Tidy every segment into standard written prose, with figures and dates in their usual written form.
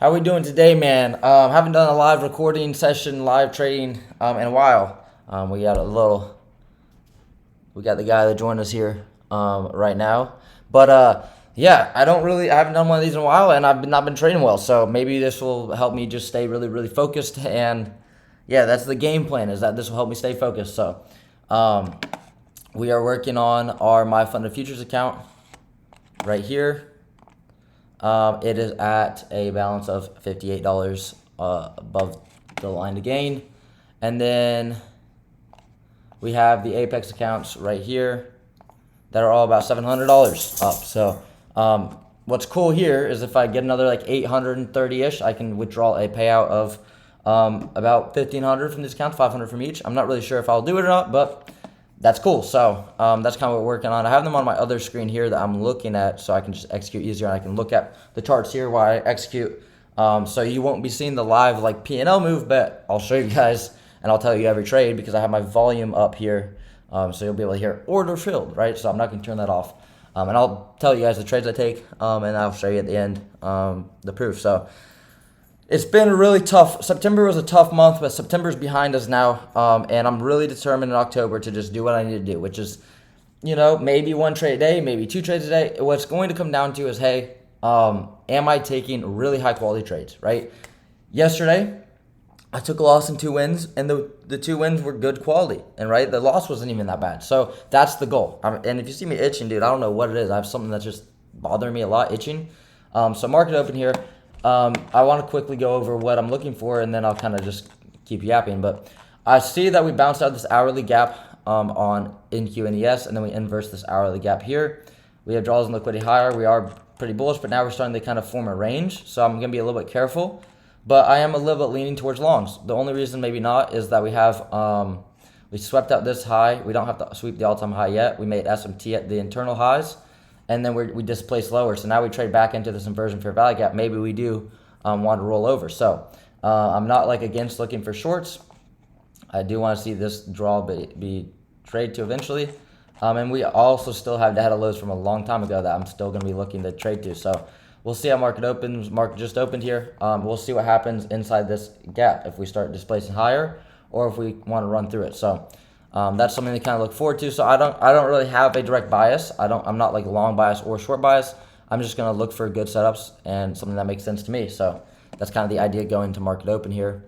How we doing today, man? Haven't done a live recording session, live trading in a while. We got the guy that joined us here right now. But yeah, I haven't done one of these in a while, and I've not been trading well. So maybe this will help me just stay really, really focused. And yeah, that's the game plan. Is that this will help me stay focused. So um, we are working on our My Funded Futures account right here. It is at a balance of $58 above the line to gain. And then we have the Apex accounts right here that are all about $700 up. So what's cool here is if I get another like 830-ish, I can withdraw a payout of about 1,500 from these accounts, 500 from each. I'm not really sure if I'll do it or not, but that's cool. So that's kind of what we're working on. I have them on my other screen here that I'm looking at, so I can just execute easier, and I can look at the charts here while I execute. So you won't be seeing the live like P&L move, but I'll show you guys, and I'll tell you every trade because I have my volume up here. So you'll be able to hear order filled, right? So I'm not going to turn that off. And I'll tell you guys the trades I take, and I'll show you at the end the proof. So it's been really tough. September was a tough month, but September's behind us now, and I'm really determined in October to just do what I need to do, which is, maybe one trade a day, maybe two trades a day. What's going to come down to is, hey, am I taking really high quality trades, right? Yesterday, I took a loss and two wins, and the two wins were good quality, and right, the loss wasn't even that bad. So that's the goal. And if you see me itching, dude, I don't know what it is. I have something that's just bothering me a lot, itching. So market open here. I want to quickly go over what I'm looking for, and then I'll kind of just keep yapping. But I see that we bounced out this hourly gap on NQ and ES, and then we inverse this hourly gap here. We have draws and liquidity higher. We are pretty bullish, but now we're starting to kind of form a range. So I'm going to be a little bit careful. But I am a little bit leaning towards longs. The only reason maybe not is that we have we swept out this high. We don't have to sweep the all-time high yet. We made SMT at the internal highs, and then we displaced lower. So now we trade back into this inversion fair value gap. Maybe we do want to roll over. So I'm not like against looking for shorts. I do want to see this draw be trade to eventually. And we also still have data lows from a long time ago that I'm still going to be looking to trade to. So we'll see how market opens. Market just opened here. We'll see what happens inside this gap if we start displacing higher or if we want to run through it. So that's something to kind of look forward to. So I don't really have a direct bias. I'm not like long bias or short bias. I'm just going to look for good setups and something that makes sense to me. So that's kind of the idea going to market open here.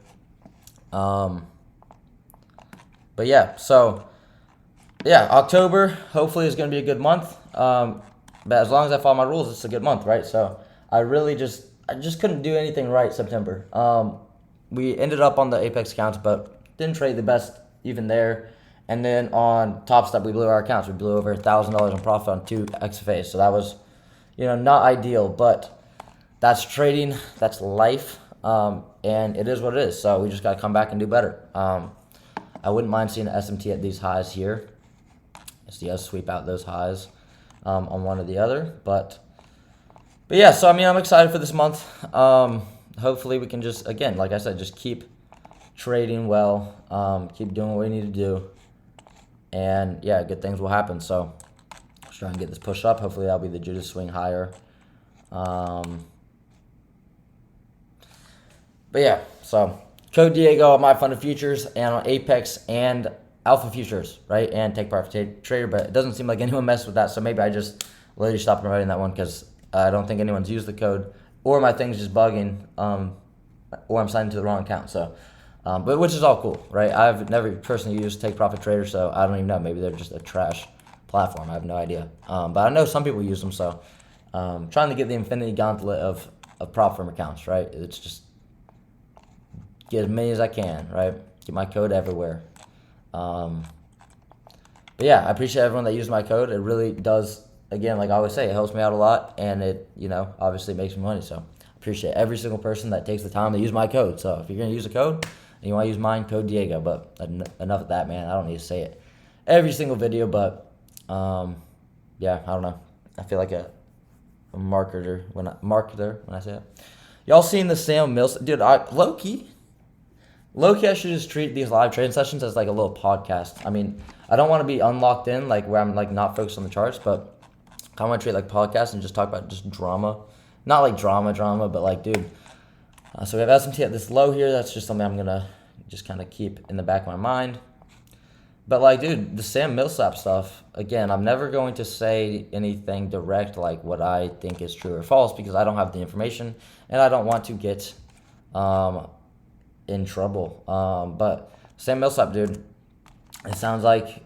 But yeah, so yeah, October hopefully is going to be a good month. But as long as I follow my rules, it's a good month, right? So I just couldn't do anything right September. We ended up on the Apex accounts, but didn't trade the best even there. And then on Top Step, we blew our accounts. We blew over $1,000 in profit on 2 XFAs. So that was, not ideal, but that's trading, that's life, and it is what it is. So we just got to come back and do better. I wouldn't mind seeing an SMT at these highs here. See us sweep out those highs on one or the other, but yeah. So I'm excited for this month. Hopefully we can just, again, like I said, just keep trading well, keep doing what we need to do, and yeah, good things will happen. So let's try and get this push up. Hopefully that'll be the Judas swing higher. But yeah, so code Diego on My Funded Futures and on Apex and Alpha Futures, right? And Take Profit Trader, but it doesn't seem like anyone messed with that, so maybe I just literally stopped promoting that one because I don't think anyone's used the code, or my thing's just bugging, or I'm signed to the wrong account. So, but which is all cool, right? I've never personally used Take Profit Trader, so I don't even know. Maybe they're just a trash platform. I have no idea. But I know some people use them, so trying to get the infinity gauntlet of prop firm accounts, right? It's just get as many as I can, right? Get my code everywhere. But yeah, I appreciate everyone that used my code. It really does, again, like I always say, it helps me out a lot, and it, obviously makes me money. So I appreciate every single person that takes the time to use my code. So if you're going to use a code and you want to use mine, code Diego. But enough of that, man. I don't need to say it every single video, but yeah, I don't know. I feel like a marketer when I say it. Y'all seen the Sam Mills? Dude, low-key, I should just treat these live trading sessions as like a little podcast. I mean, I don't want to be unlocked in, like where I'm like not focused on the charts, but I want to treat like podcasts and just talk about just drama. Not like drama, but like, dude, So we have S&T at this low here. That's just something I'm gonna just kind of keep in the back of my mind. But like, dude, the Sam Millsap stuff, again, I'm never going to say anything direct like what I think is true or false because I don't have the information and I don't want to get in trouble. But Sam Millsap, dude, it sounds like,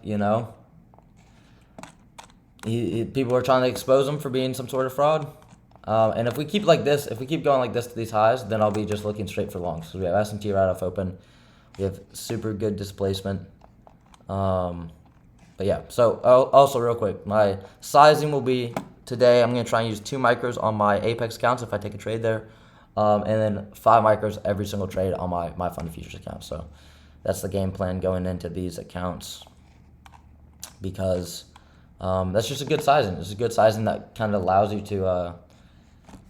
people are trying to expose him for being some sort of fraud. And if we keep like this, if we keep going like this to these highs, then I'll be just looking straight for longs. So we have S&T right off open. We have super good displacement. But yeah, so also real quick, my sizing will be today, I'm going to try and use 2 micros on my Apex accounts if I take a trade there. And then 5 micros every single trade on my Fund Futures account. So that's the game plan going into these accounts because that's just a good sizing. It's a good sizing that kind of allows you to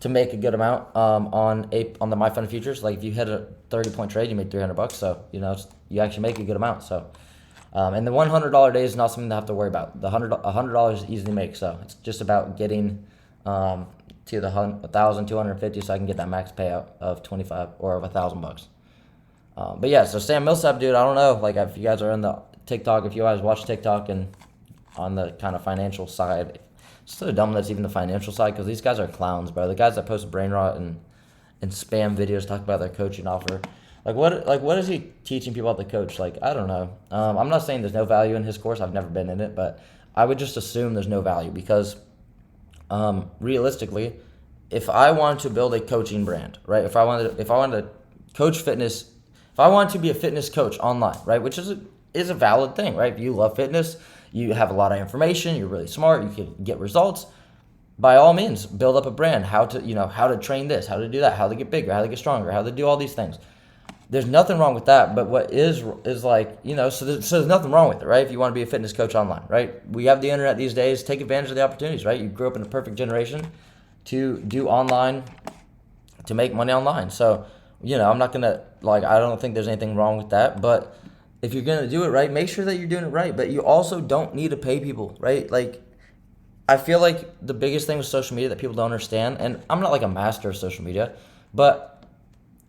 make a good amount on the My Fund Futures. Like if you hit a 30-point trade, you make $300. So you actually make a good amount. So and the $100 day is not something to have to worry about. The $100 is easy to make. So it's just about getting to the 1,250 so I can get that max payout of 25 or of $1,000. But yeah, so Sam Millsap, dude, I don't know. Like if you guys are in the TikTok, if you guys watch TikTok and on the kind of financial side, it's so dumb that's even the financial side because these guys are clowns, bro. The guys that post brain rot and spam videos talk about their coaching offer. What is he teaching people about the coach? Like, I don't know. I'm not saying there's no value in his course. I've never been in it, but I would just assume there's no value because realistically, if I wanted to build a coaching brand, right? If I wanted to coach fitness, if I wanted to be a fitness coach online, right, which is a valid thing, right? If you love fitness, you have a lot of information, you're really smart, you can get results. By all means, build up a brand. How to train this, how to do that, how to get bigger, how to get stronger, how to do all these things. There's nothing wrong with that, but what is like, so there's nothing wrong with it, right? If you want to be a fitness coach online, right? We have the internet these days. Take advantage of the opportunities, right? You grew up in a perfect generation to do online, to make money online. So, I'm not going to, I don't think there's anything wrong with that, but if you're going to do it right, make sure that you're doing it right, but you also don't need to pay people, right? Like, I feel like the biggest thing with social media that people don't understand, and I'm not like a master of social media, but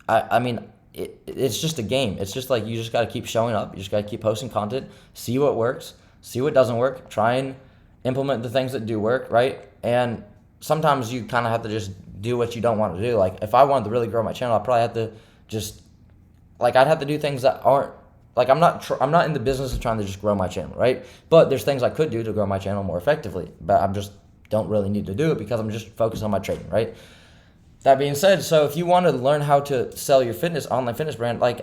I mean, it's just a game. It's just like you just got to keep showing up. You just got to keep posting content, see what works, see what doesn't work, try and implement the things that do work, right? And sometimes you kind of have to just do what you don't want to do. Like if I wanted to really grow my channel, I probably have to just I'd have to do things that aren't I'm not in the business of trying to just grow my channel, right? But there's things I could do to grow my channel more effectively, but I just don't really need to do it because I'm just focused on my trading, right? That being said, so if you want to learn how to sell your online fitness brand,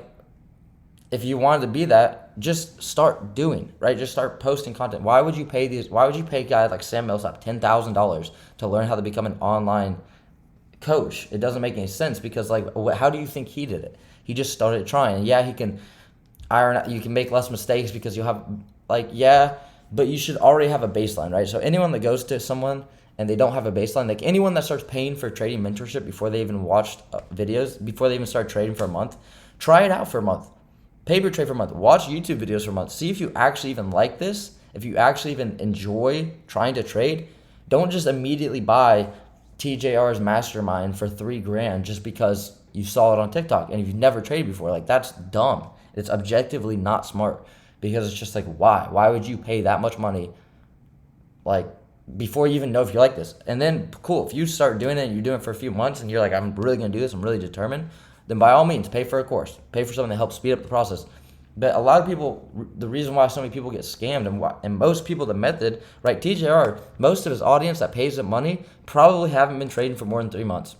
if you wanted to be that, just start doing, right? Just start posting content. Why would you pay guys like Sam Millsap $10,000 to learn how to become an online coach? It doesn't make any sense because how do you think he did it? He just started trying. And yeah, he can you can make less mistakes because you'll have but you should already have a baseline, right? So anyone that goes to someone and they don't have a baseline, like anyone that starts paying for trading mentorship before they even watched videos, before they even start trading for a month, try it out for a month. Pay per trade for a month. Watch YouTube videos for a month. See if you actually even like this, if you actually even enjoy trying to trade. Don't just immediately buy TJR's mastermind for $3,000 just because you saw it on TikTok and you've never traded before. That's dumb. It's objectively not smart because it's just why? Why would you pay that much money before you even know if you like this? And then cool, if you start doing it and you're doing it for a few months and you're like, I'm really going to do this, I'm really determined, then by all means, pay for a course. Pay for something that helps speed up the process. But a lot of people, the reason why so many people get scammed and most people, the method, right, TJR, most of his audience that pays him money probably haven't been trading for more than 3 months.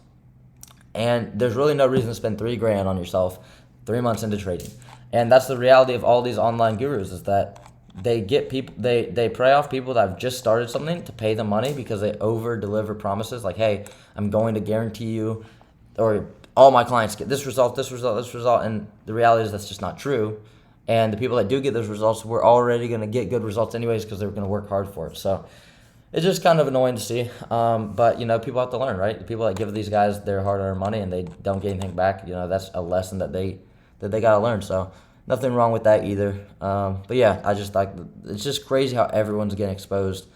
And there's really no reason to spend $3,000 on yourself 3 months into trading. And that's the reality of all these online gurus is that they get people, they prey off people that have just started something to pay them money because they over deliver promises like, hey, I'm going to guarantee you, or all my clients get this result, this result, this result. And the reality is that's just not true. And the people that do get those results were already going to get good results anyways because they were going to work hard for it. So it's just kind of annoying to see. But, people have to learn, right? The people that give these guys their hard-earned money and they don't get anything back, that's a lesson that they got to learn. So nothing wrong with that either. But yeah, I just it's just crazy how everyone's getting exposed,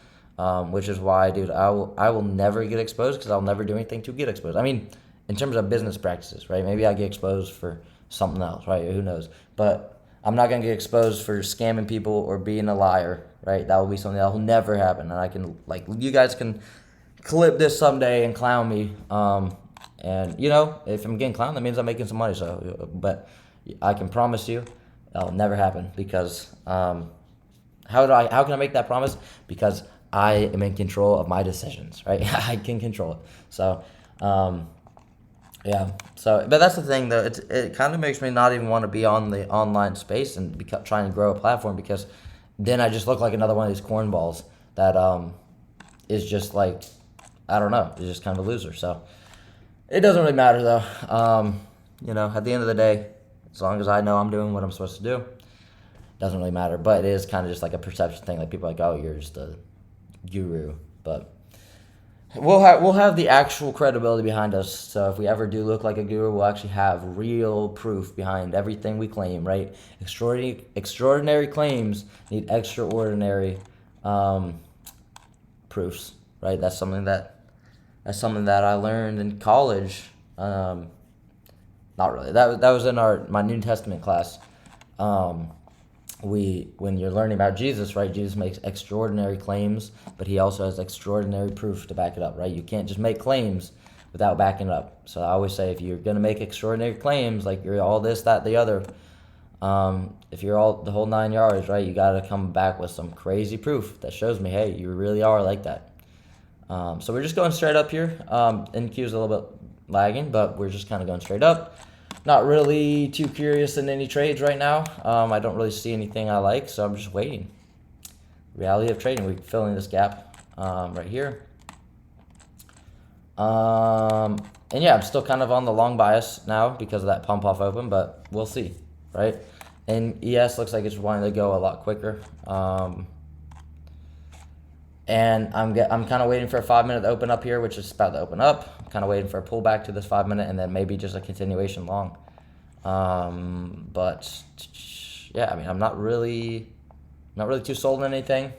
which is why, dude, I will never get exposed because I'll never do anything to get exposed. I mean, in terms of business practices, right? Maybe I get exposed for something else, right? Who knows? But I'm not gonna get exposed for scamming people or being a liar, right? That will be something that will never happen, and I can like you guys can clip this someday and clown me. And if I'm getting clowned, that means I'm making some money. So, but I can promise you, that'll never happen because how can I make that promise? Because I am in control of my decisions, right? I can control it. So, yeah. So, but that's the thing, though. It kind of makes me not even want to be on the online space and trying to grow a platform because then I just look like another one of these cornballs that is just like I don't know, is just kind of a loser. So it doesn't really matter though. At the end of the day, as long as I know I'm doing what I'm supposed to do, doesn't really matter. But it is kind of just like a perception thing. Like people are like, oh, you're just a guru, but we'll have the actual credibility behind us. So if we ever do look like a guru, we'll actually have real proof behind everything we claim, right? Extraordinary claims need extraordinary proofs, right? That's something that I learned in college. Not really. That was in my New Testament class. When you're learning about Jesus, right? Jesus makes extraordinary claims, but he also has extraordinary proof to back it up, right? You can't just make claims without backing it up. So I always say if you're gonna make extraordinary claims, like you're all this, that, the other, if you're all the whole 9 yards, right? You gotta come back with some crazy proof that shows me, hey, you really are like that. So we're just going straight up here. NQ's a little bit lagging, but we're just kind of going straight up. Not really too curious in any trades right now. I don't really see anything I like, so I'm just waiting. Reality of trading, we're filling this gap right here. And yeah, I'm still kind of on the long bias now because of that pump off open, but we'll see, right? And ES looks like it's wanting to go a lot quicker. And I'm kind of waiting for a 5-minute to open up here, which is about to open up. I'm kind of waiting for a pullback to this 5-minute and then maybe just a continuation long. But yeah, I mean, I'm not really too sold on anything.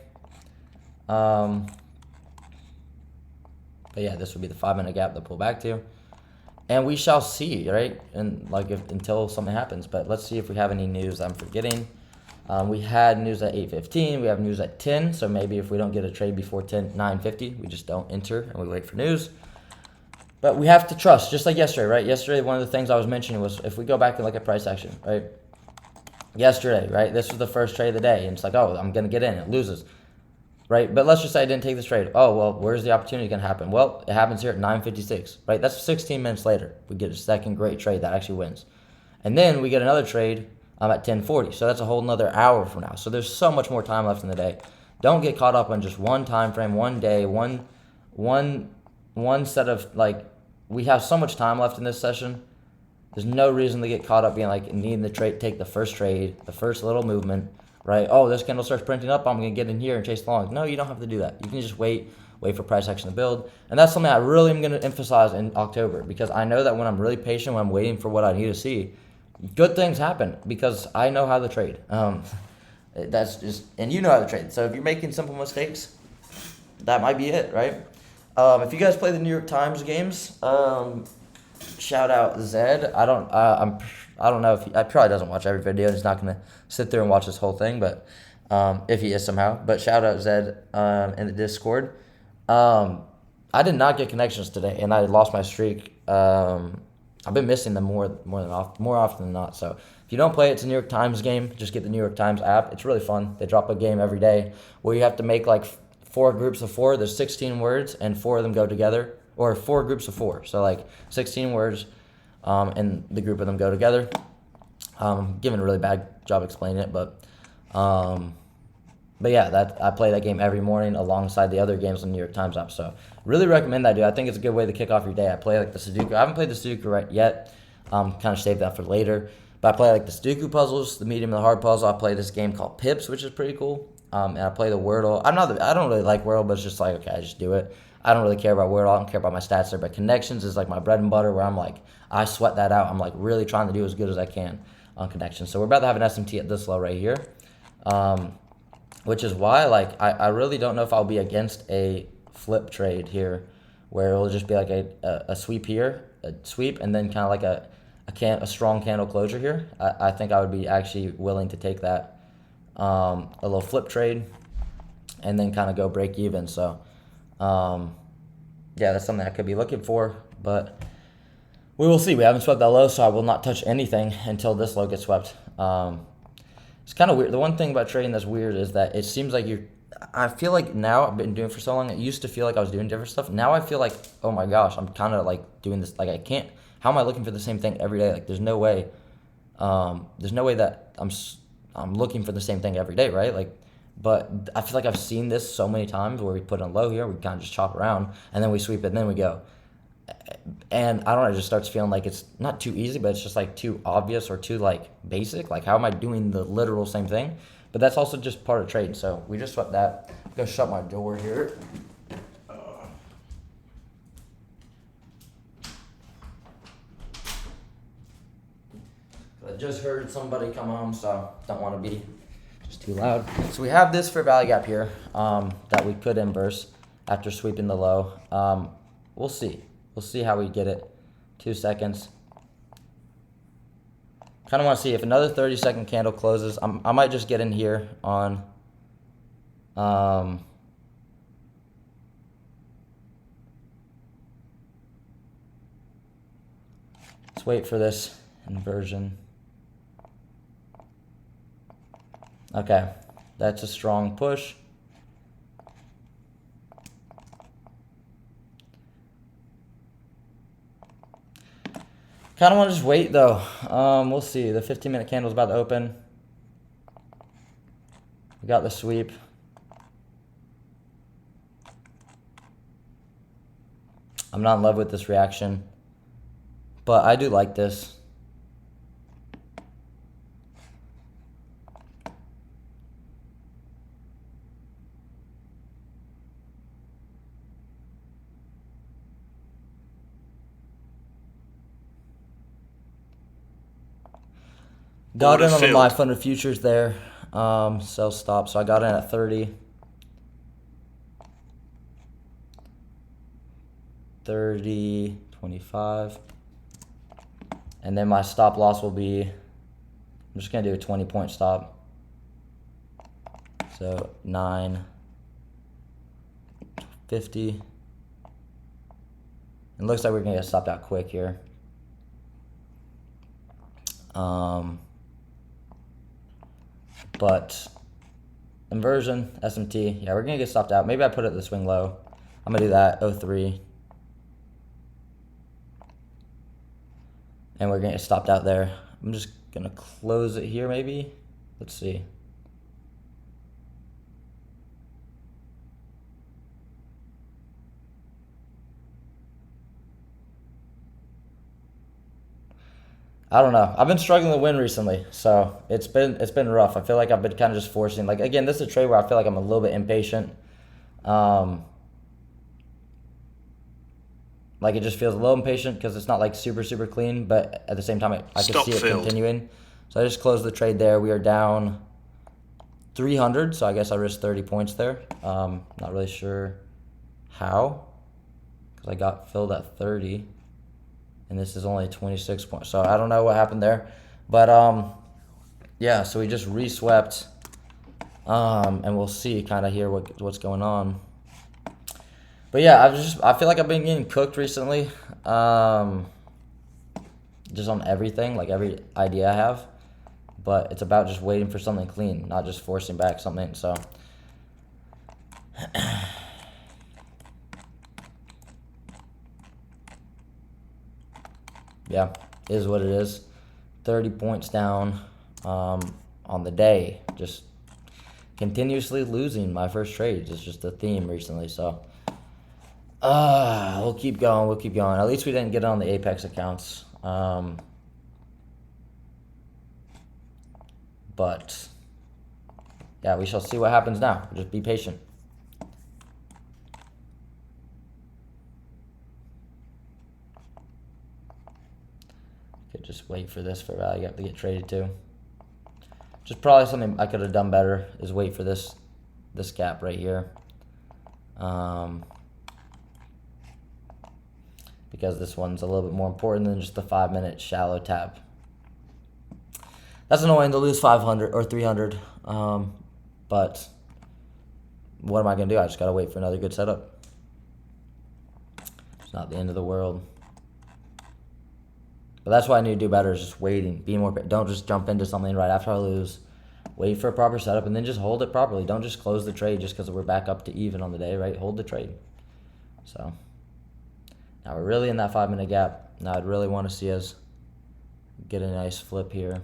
But yeah, this would be the 5-minute gap to pull back to. And we shall see, right? And until something happens. But let's see if we have any news I'm forgetting. We had news at 8:15. We have news at 10. So maybe if we don't get a trade before 9:50, we just don't enter and we wait for news. But we have to trust, just like yesterday, right? Yesterday, one of the things I was mentioning was if we go back and look at price action, right? Yesterday, right? This was the first trade of the day. And it's like, oh, I'm going to get in. It loses, right? But let's just say I didn't take this trade. Oh, well, where's the opportunity going to happen? Well, it happens here at 9:56, right? That's 16 minutes later. We get a second great trade that actually wins. And then we get another trade at 10:40. So that's a whole another hour from now. So there's so much more time left in the day. Don't get caught up on just one time frame, one day, one set of we have so much time left in this session. There's no reason to get caught up being needing to take the first trade, the first little movement, right? Oh, this candle starts printing up, I'm gonna get in here and chase long. No, you don't have to do that. You can just wait for price action to build. And that's something I really am gonna emphasize in October because I know that when I'm really patient, when I'm waiting for what I need to see, good things happen because I know how to trade. That's just, and you know how to trade. So if you're making simple mistakes, that might be it, right? If you guys play the New York Times games, shout out Zed. I don't know if I probably doesn't watch every video. He's not gonna sit there and watch this whole thing, but if he is somehow. But shout out Zed in the Discord. I did not get connections today, and I lost my streak. I've been missing them more often than not. So if you don't play it, it's a New York Times game. Just get the New York Times app. It's really fun. They drop a game every day where you have to make 4 groups of 4. There's 16 words, and 4 of them go together, or 4 groups of 4. So 16 words, and the group of them go together. Giving a really bad job explaining it, but yeah, I play that game every morning alongside the other games on the New York Times app. So really recommend that, dude. I think it's a good way to kick off your day. I play the Sudoku. I haven't played the Sudoku yet. Kind of saved that for later. But I play the Sudoku puzzles, the medium and the hard puzzle. I play this game called Pips, which is pretty cool. And I play the Wordle. I don't really like Wordle, but it's just okay, I just do it. I don't really care about Wordle. I don't care about my stats there. But Connections is my bread and butter where I'm I sweat that out. I'm really trying to do as good as I can on Connections. So we're about to have an SMT at this low right here. Which is why I really don't know if I'll be against a flip trade here where it'll just be a sweep here a sweep, and then kind of like a strong candle closure here, I think I would be actually willing to take that, a little flip trade, and then kind of go break even. So yeah, that's something I could be looking for, but we will see. We haven't swept that low, so I will not touch anything until this low gets swept. It's kind of weird. The one thing about trading that's weird is that it seems like I feel like now I've been doing it for so long. It used to feel like I was doing different stuff. Now I feel like, oh my gosh, I'm kind of like doing this. Like I can't. How am I looking for the same thing every day? Like there's no way. There's no way that I'm looking for the same thing every day, right? Like, but I feel like I've seen this so many times where we put in low here, we kind of just chop around, and then we sweep it, and then we go. And I don't know, it just starts feeling like it's not too easy, but it's just like too obvious or too like basic. Like how am I doing the literal same thing? But that's also just part of trading. So we just swept that. I'm gonna shut my door here. I just heard somebody come home, so don't want to be just too loud. So we have this for value gap here, that we could inverse after sweeping the low. We'll see. We'll see how we get it. 2 seconds. Kind of want to see if another 30-second candle closes. I might just get in here on. Let's wait for this inversion. Okay, that's a strong push. Kind of want to just wait though. We'll see. The 15-minute candle is about to open. We got the sweep. I'm not in love with this reaction, but I do like this. Got in on the live funded futures there. Sell stop. So I got in at 30. 30, 25. And then my stop loss will be, I'm just going to do a 20-point stop. So 9.50. It looks like we're going to get stopped out quick here. But inversion, SMT, yeah, we're going to get stopped out. Maybe I put it at the swing low. I'm going to do that, 03. And we're going to get stopped out there. I'm just going to close it here maybe. Let's see. I don't know. I've been struggling to win recently, so it's been rough. I feel like I've been kind of just forcing. Like again, this is a trade where I feel like I'm a little bit impatient. Like it just feels a little impatient because it's not like super clean, but at the same time, I can see it continuing. So I just closed the trade there. We are down 300, so I guess I risked 30 points there. Not really sure how, because I got filled at 30. And this is only 26 points. So I don't know what happened there. But, yeah, so we just reswept. And we'll see kind of here what's going on. But, yeah, I feel like I've been getting cooked recently. Just on everything, like every idea I have. But it's about just waiting for something clean, not just forcing back something. So, yeah, is what it is. 30 points down on the day. Just continuously losing my first trades. It's just a theme recently. So we'll keep going. We'll keep going. At least we didn't get on the Apex accounts. But yeah, we shall see what happens now. Just be patient. Could just wait for this for value gap to get traded too. Just probably something I could have done better is wait for this gap right here. because this one's a little bit more important than just the 5-minute shallow tap. That's annoying to lose 500 or 300, but what am I going to do? I just got to wait for another good setup. It's not the end of the world. But that's what I need to do better, is just waiting, being more. Don't just jump into something right after I lose. Wait for a proper setup and then just hold it properly. Don't just close the trade just because we're back up to even on the day, right? Hold the trade. So now we're really in that 5-minute gap. Now I'd really want to see us get a nice flip here.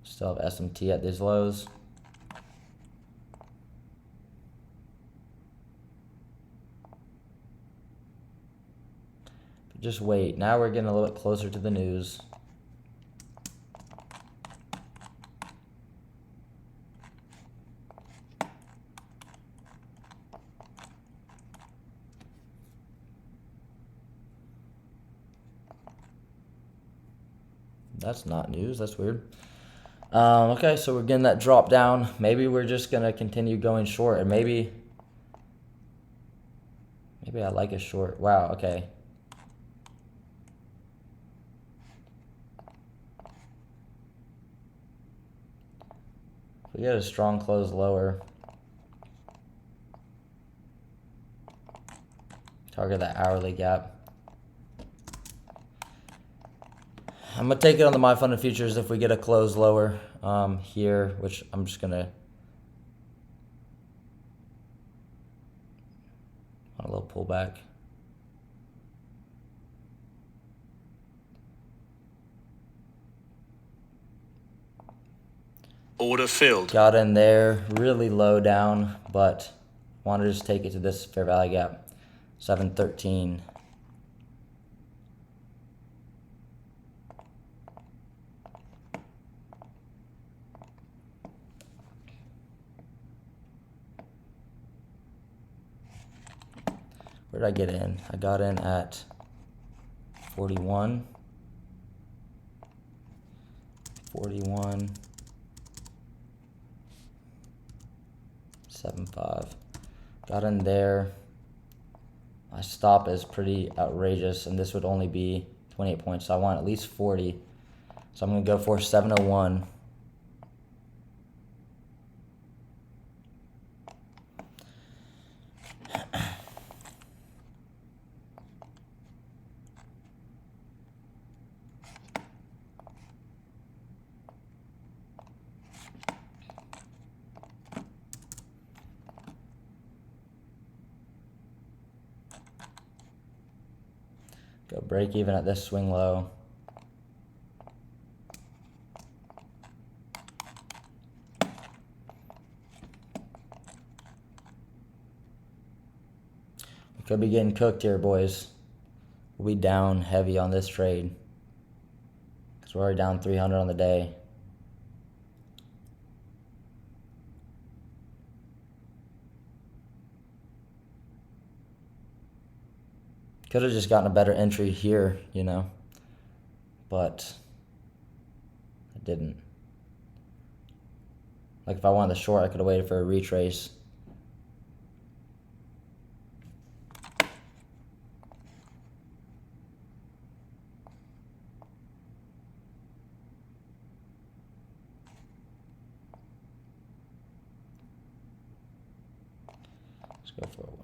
Still have SMT at these lows. But just wait. Now we're getting a little bit closer to the news. That's not news. That's weird. Okay, so we're getting that drop down. Maybe we're just going to continue going short. And maybe I like a short. Wow, okay. If we get a strong close lower, target that hourly gap. I'm going to take it on the MyFunded Futures if we get a close lower here, which I'm just going to... a little pullback. Order filled. Got in there really low down, but want to just take it to this fair value gap, 713. Where did I get in? I got in at 41. 41. 7.5. Got in there. My stop is pretty outrageous, and this would only be 28 points, so I want at least 40. So I'm going to go for 701. Go break even at this swing low. We could be getting cooked here, boys. We'll be down heavy on this trade, because we're already down 300 on the day. Could have just gotten a better entry here, you know, but I didn't. Like if I wanted the short, I could have waited for a retrace. Let's go for a 1.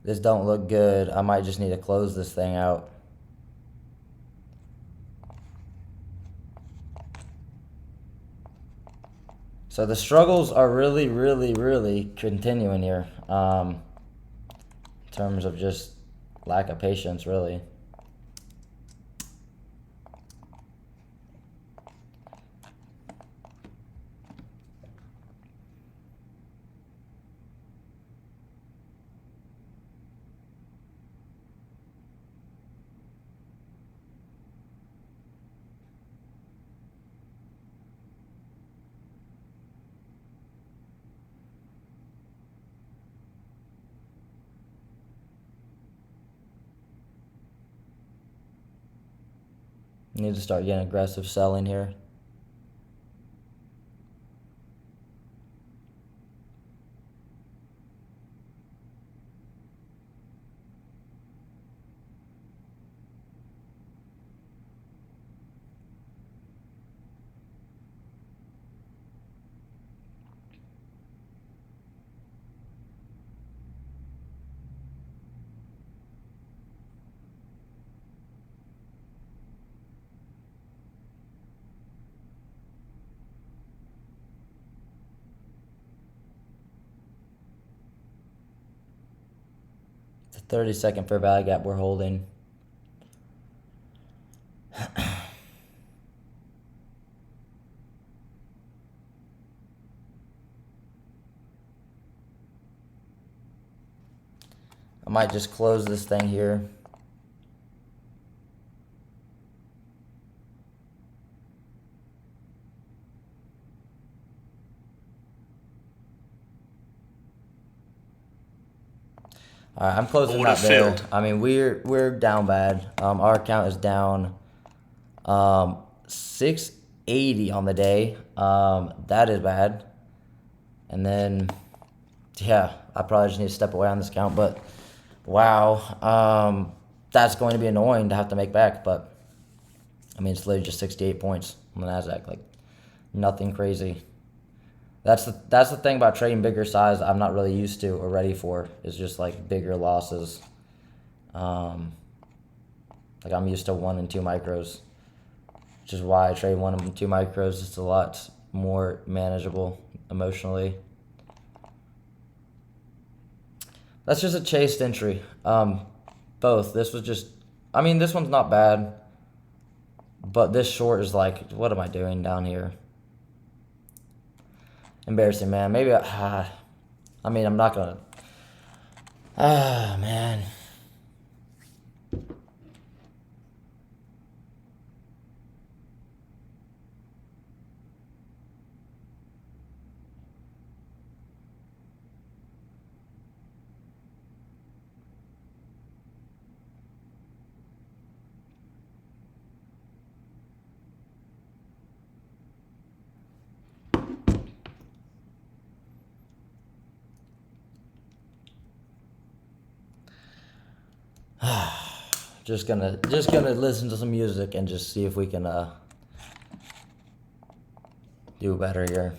This don't look good. I might just need to close this thing out. So the struggles are really, really, really continuing here. In terms of just lack of patience, really. Need to start getting aggressive selling here. The 30-second fair value gap we're holding. I might just close this thing here. All right, I'm closing that there. I mean, we're down bad. Our account is down 680 on the day. That is bad. And then, yeah, I probably just need to step away on this account. But wow, that's going to be annoying to have to make back. But I mean, it's literally just 68 points on the Nasdaq. Like nothing crazy. That's the thing about trading bigger size I'm not really used to or ready for, is just like bigger losses. Like I'm used to 1 and 2 micros, which is why I trade 1 and 2 micros. It's a lot more manageable emotionally. That's just a chased entry. Both. This was just, I mean, this one's not bad, but this short is like, what am I doing down here? Embarrassing, man. Maybe I mean, I'm not gonna. Man. Just gonna listen to some music and just see if we can do better here.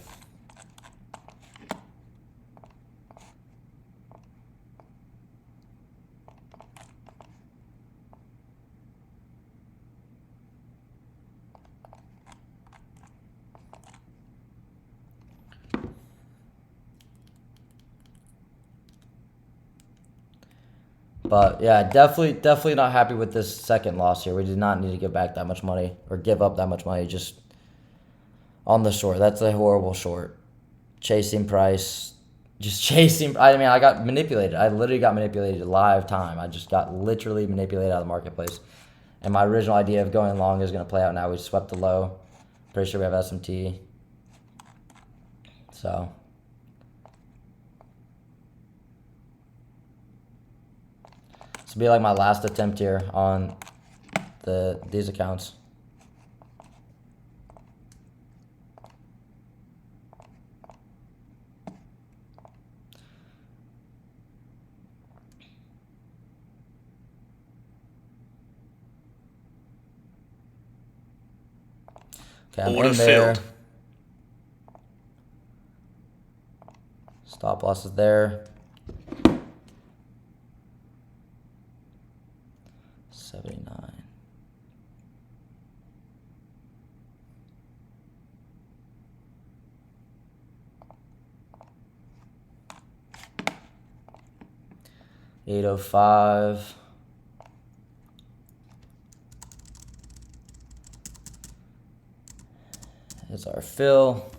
But yeah, definitely not happy with this second loss here. We did not need to give back that much money or give up that much money just on the short. That's a horrible short. Chasing price, just chasing. I mean, I got manipulated. I literally got manipulated live time. I just got literally manipulated out of the marketplace. And my original idea of going long is going to play out now. We swept the low. Pretty sure we have SMT. So. This will be like my last attempt here on these accounts. Okay, I'm in there. Stop loss is there. 79. $805. Is our fill.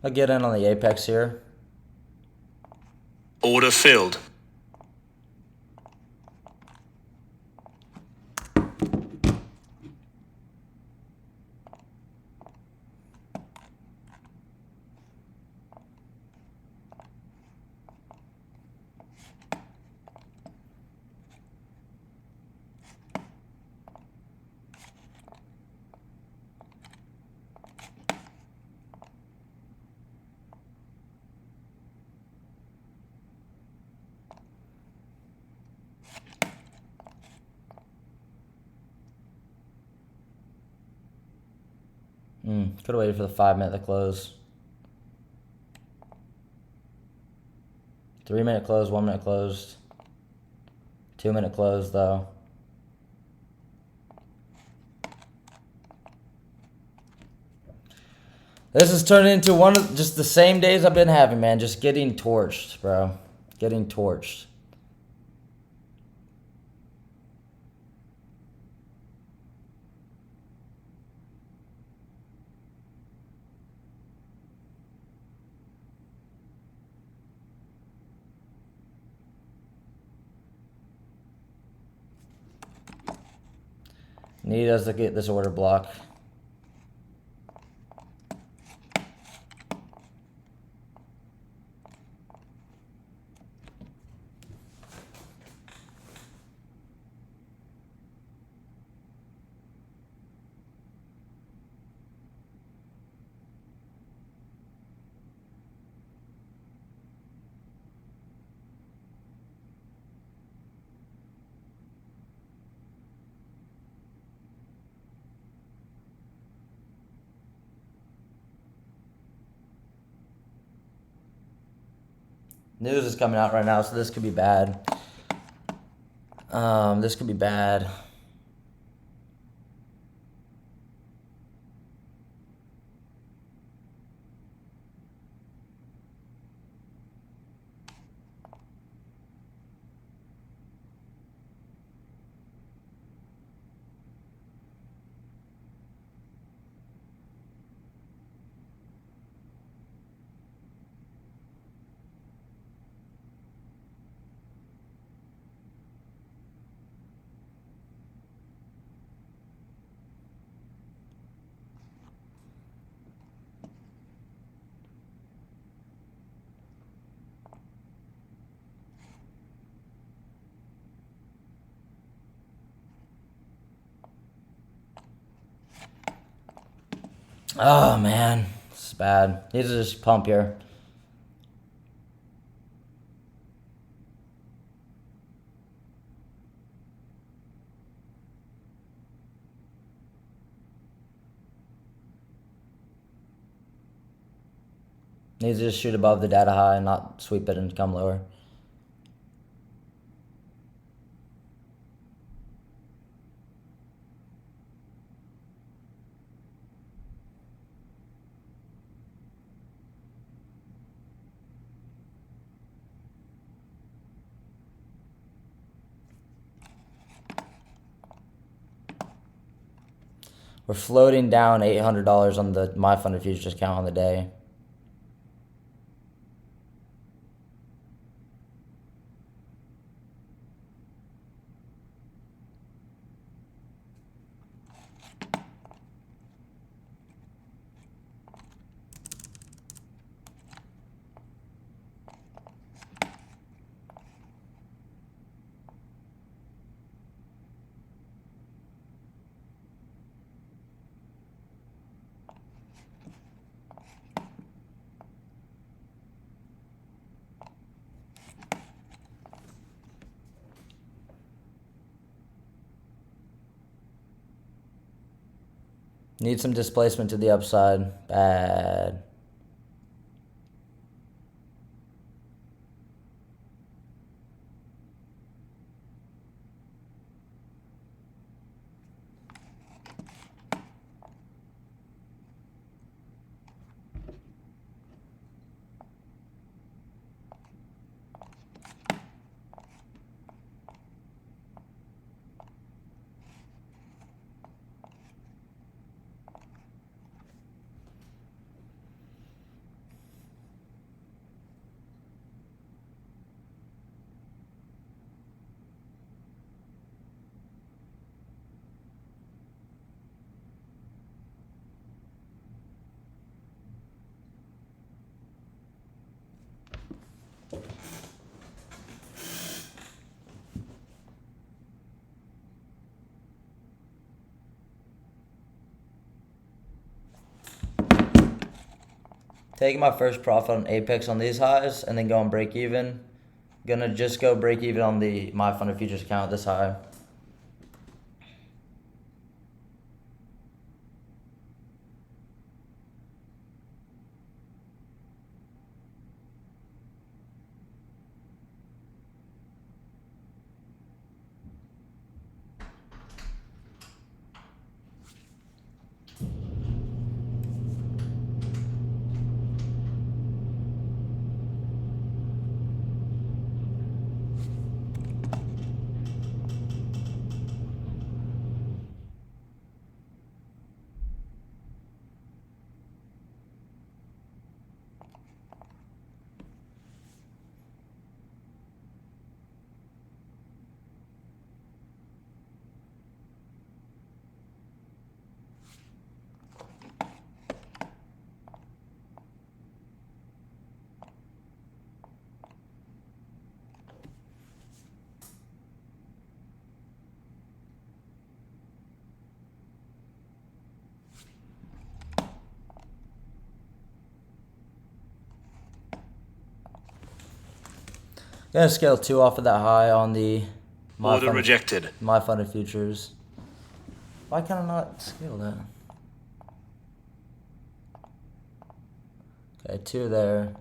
I'll get in on the apex here. Order filled. Could have waited for the 5 minute to close. 3 minute close, 1 minute closed. 2 minute close though. This is turning into one of just the same days I've been having, man. Just getting torched, bro. Getting torched. Need us to get this order block. News is coming out right now, so this could be bad. This could be bad. Oh, man. This is bad. Need to just pump here. Needs to just shoot above the data high and not sweep it and come lower. We're floating down $800 on the My Funded Futures account on the day. Need some displacement to the upside. Bad. Taking my first profit on Apex on these highs and then going break even. Gonna just go break even on the My Funded Futures account this high. Gonna scale 2 off of that high on the Order rejected. My Funded Futures. Why can I not scale that? Okay, 2 there.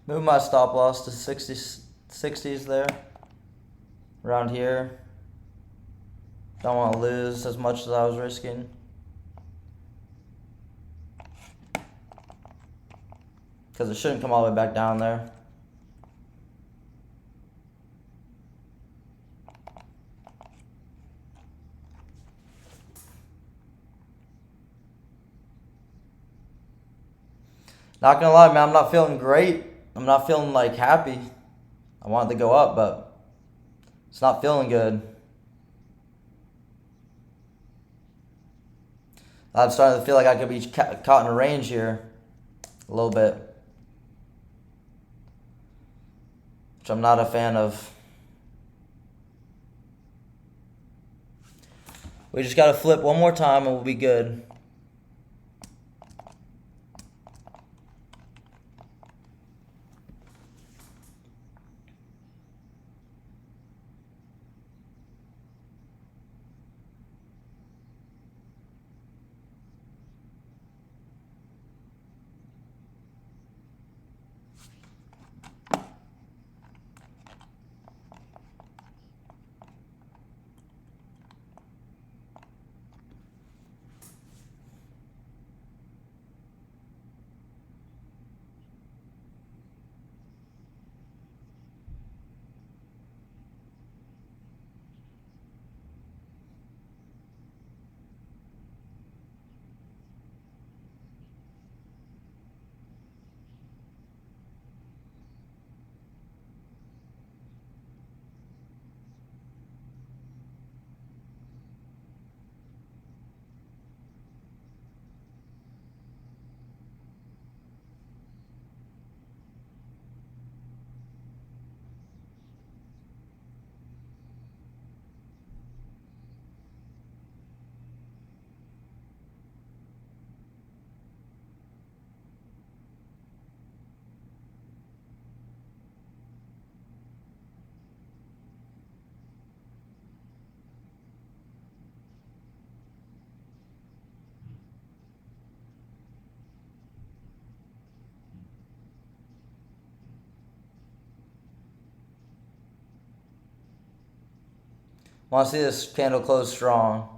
Move my stop loss to 60s there. Around here. Don't want to lose as much as I was risking. because it shouldn't come all the way back down there. Not gonna lie, man, I'm not feeling great. I'm not feeling like happy. I want it to go up, but it's not feeling good. I'm starting to feel like I could be caught in a range here a little bit, which I'm not a fan of. We just gotta flip one more time and we'll be good. Want to see this candle close strong.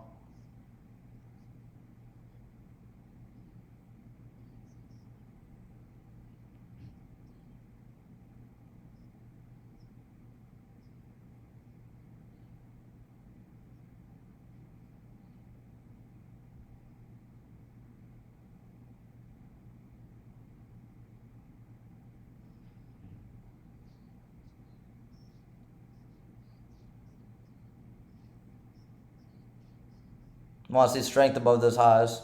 Want to see strength above those highs.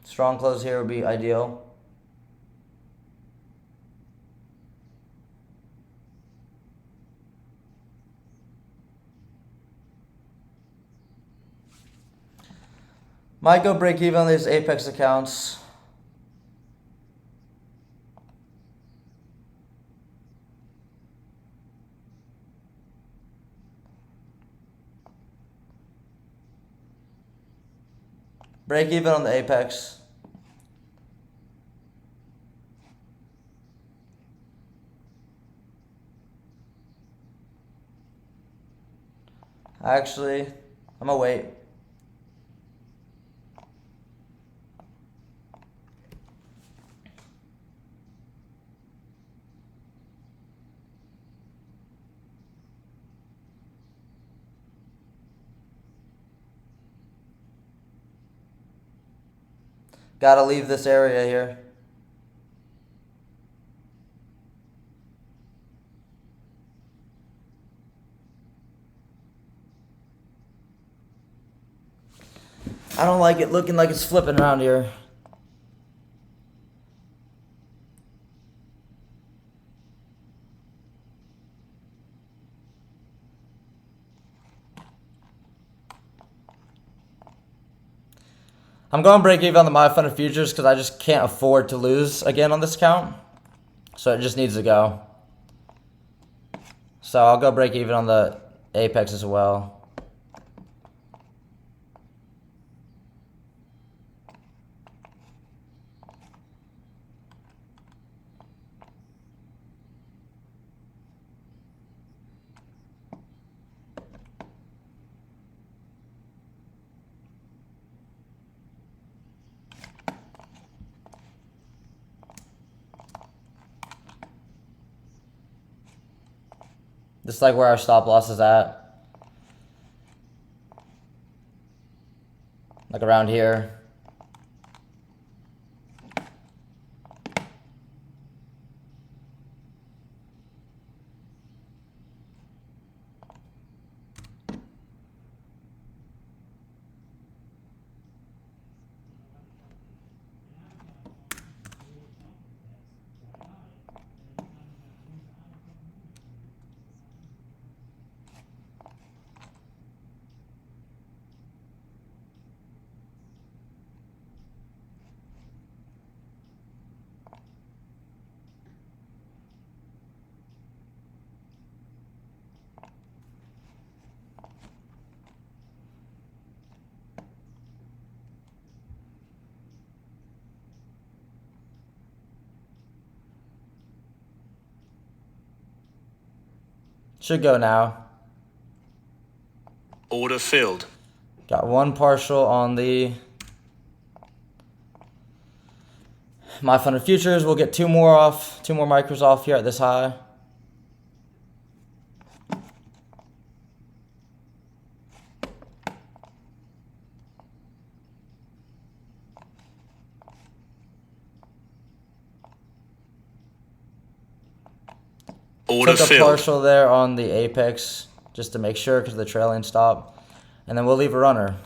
Strong close here would be ideal. Might go break even on these Apex accounts. Break even on the Apex. Actually, I'm gonna wait. Gotta leave this area here. I don't like it looking like it's flipping around here. I'm going break even on the My Funded Futures because I just can't afford to lose again on this account. So it just needs to go. So I'll go break even on the Apex as well. Just like where our stop loss is at. Like around here. Should go now. Order filled. Got one partial on the My Funded Futures. We'll get two more micros off here at this high. Order Took a filled. partial there on the Apex just to make sure because of the trailing stop. And then we'll leave a runner.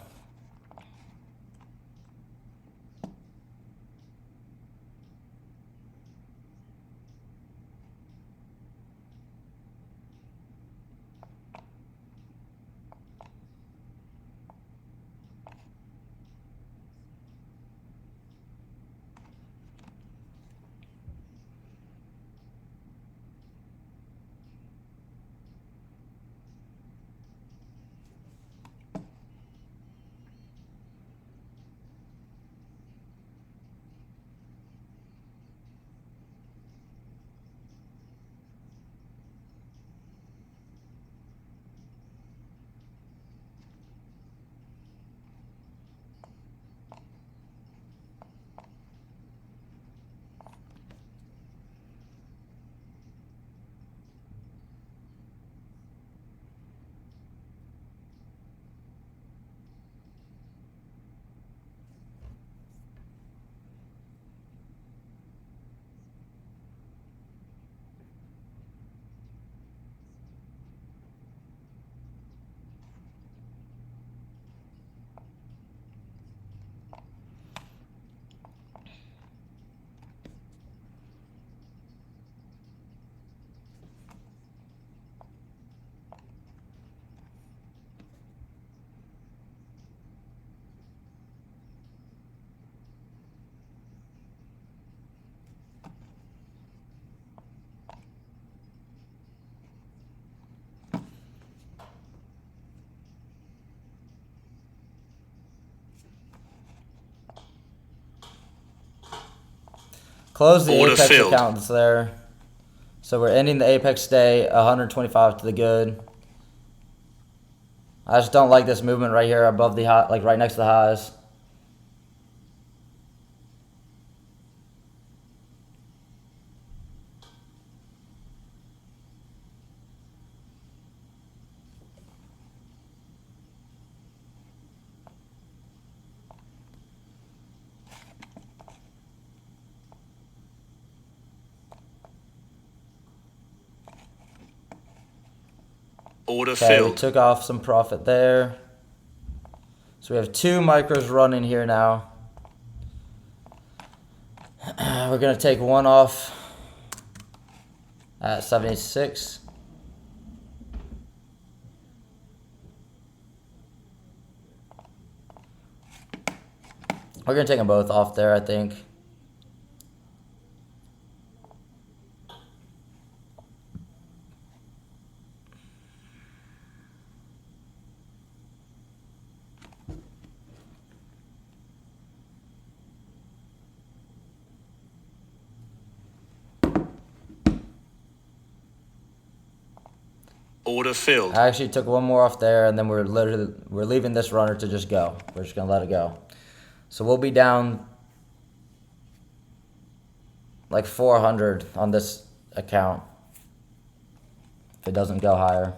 Close the Order Apex filled. account that's there. So we're ending the Apex day 125 to the good. I just don't like this movement right here above the high, like right next to the highs. Order Okay, we filled. took off some profit there. So we have two micros running here now. We're going to take one off at 76. We're going to take them both off there, I think. Order filled. I actually took one more off there, and then we're leaving this runner to just go. We're just gonna let it go. So we'll be down like 400 on this account if it doesn't go higher.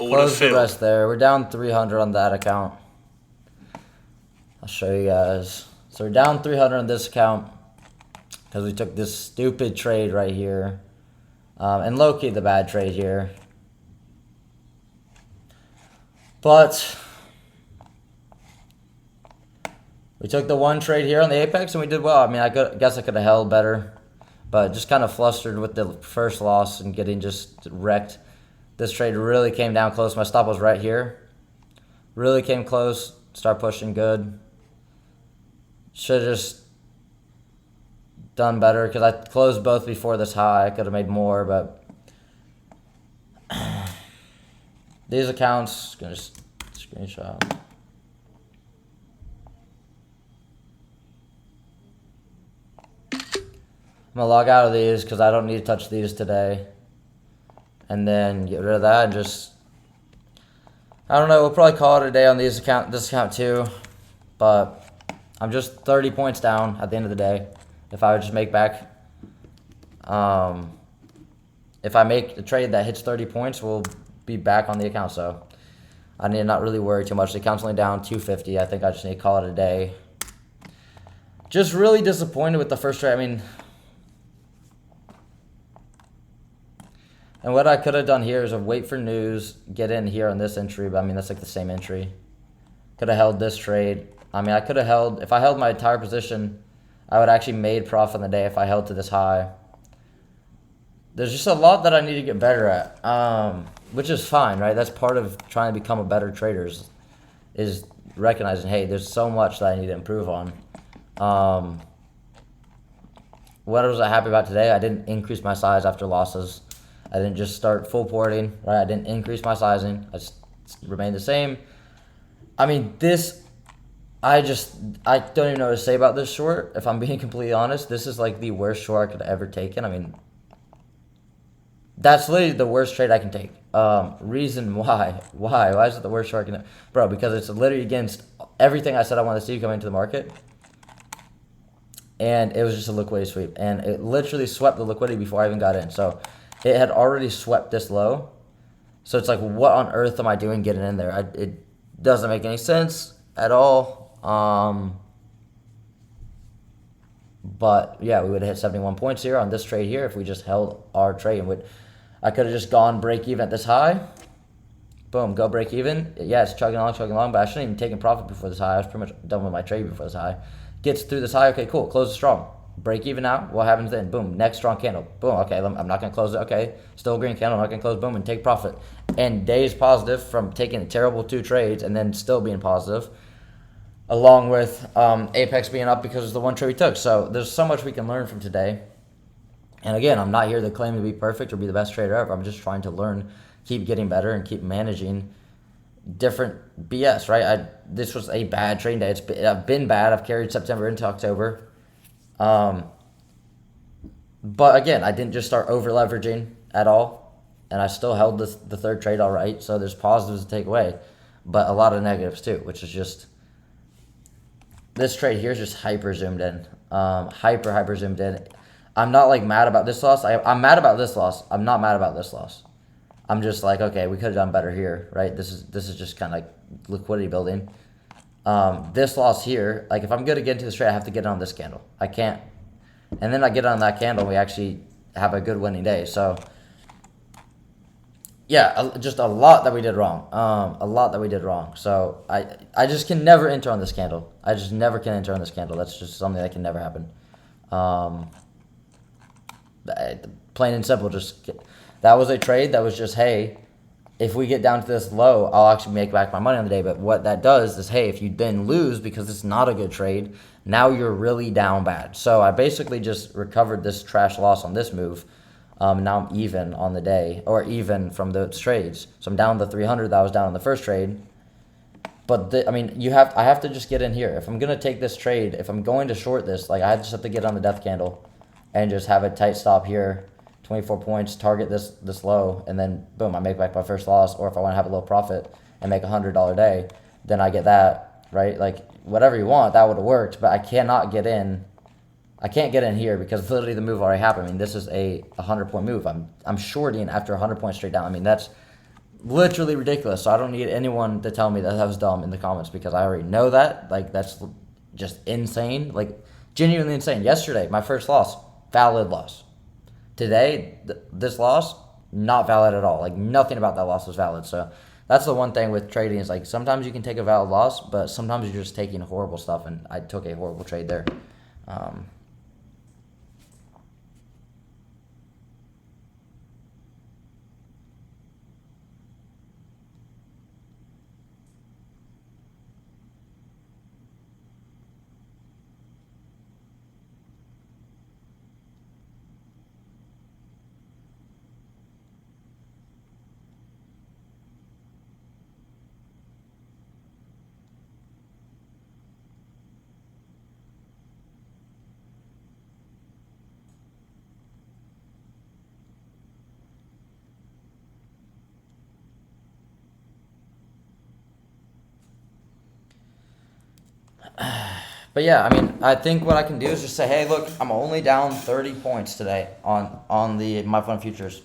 Order Close the filled. rest there. We're down 300 on that account. I'll show you guys. So we're down 300 on this account because we took this stupid trade right here. And low-key the bad trade here. But we took the one trade here on the Apex and we did well. I mean, guess I could have held better. But just kind of flustered with the first loss and getting just wrecked. This trade really came down close. My stop was right here. Really came close. Start pushing good. Should have just done better because I closed both before this high. I could have made more, but these accounts, gonna just screenshot. I'm gonna log out of these because I don't need to touch these today. And then get rid of that and just, I don't know, we'll probably call it a day on this account too. But I'm just 30 points down at the end of the day. If I would just make back, if I make a trade that hits 30 points, we'll be back on the account. So I need to not really worry too much. The account's only down 250. I think I just need to call it a day. Just really disappointed with the first trade. I mean, and what I could have done here is wait for news, get in here on this entry, but I mean, that's like the same entry. Could have held this trade. I mean, I could have held, if I held my entire position, I would actually made profit on the day if I held to this high. There's just a lot that I need to get better at, which is fine, right? That's part of trying to become a better trader is recognizing, hey, there's so much that I need to improve on. What was I happy about today? I didn't increase my size after losses. I didn't just start full porting, right? I didn't increase my sizing. I just remained the same. I mean, I don't even know what to say about this short. If I'm being completely honest, this is like the worst short I could have ever taken. I mean, that's literally the worst trade I can take. Reason why? Why is it the worst short I can? Bro, because it's literally against everything I said I wanted to see coming into the market. And it was just a liquidity sweep. And it literally swept the liquidity before I even got in. So it had already swept this low. So it's like, what on earth am I doing getting in there? It doesn't make any sense at all. But yeah, we would have hit 71 points here on this trade here if we just held our trade. And I could have just gone break even at this high. Boom, go break even. Yeah, it's chugging along, but I shouldn't even taken profit before this high. I was pretty much done with my trade before this high. Gets through this high, okay, cool, closes strong. Break even out, what happens then? Boom, next strong candle. Boom, okay, I'm not going to close it. Okay, still a green candle, I'm not going to close, boom, and take profit. And days positive from taking a terrible 2 trades and then still being positive, along with Apex being up because of the one trade we took. So there's so much we can learn from today. And again, I'm not here to claim to be perfect or be the best trader ever. I'm just trying to learn, keep getting better, and keep managing different BS, right? This was a bad trading day. I've been bad. I've carried September into October. But again, I didn't just start over leveraging at all. and I still held the third trade all right. So there's positives to take away, but a lot of negatives too, which is just this trade here is just hyper zoomed in, hyper zoomed in. I'm not like mad about this loss. I'm mad about this loss. I'm not mad about this loss. I'm just like, okay, we could have done better here, right? This is just kind of like liquidity building. This loss here, like if I'm gonna get into this trade, I have to get on this candle. I can't, and then I get on that candle, we actually have a good winning day. So yeah, just a lot that we did wrong. A lot that we did wrong. So I just can never enter on this candle. I just never can enter on this candle. That's just something that can never happen. Plain and simple. That was a trade that was just, hey, if we get down to this low, I'll actually make back my money on the day. But what that does is, hey, if you then lose because it's not a good trade, now you're really down bad. So I basically just recovered this trash loss on this move. Now I'm even on the day, or even from those trades. So I'm down the 300 that I was down on the first trade. But I mean, I have to just get in here. If I'm gonna take this trade, if I'm going to short this, like I just have to get on the death candle, and just have a tight stop here, 24 points, target this low, and then boom, I make back my first loss. Or if I want to have a little profit and make $100 day, then I get that, right? Like whatever you want, that would have worked. But I cannot get in. I can't get in here because literally the move already happened. I mean, this is a 100-point move. I'm shorting after 100 points straight down. I mean, that's literally ridiculous. So I don't need anyone to tell me that was dumb in the comments because I already know that. Like that's just insane. Like genuinely insane. Yesterday, my first loss, valid loss. Today, this loss, not valid at all. Like nothing about that loss was valid. So that's the one thing with trading is like sometimes you can take a valid loss, but sometimes you're just taking horrible stuff. And I took a horrible trade there. But yeah, I mean, I think what I can do is just say, hey, look, I'm only down 30 points today on the My Fun Futures.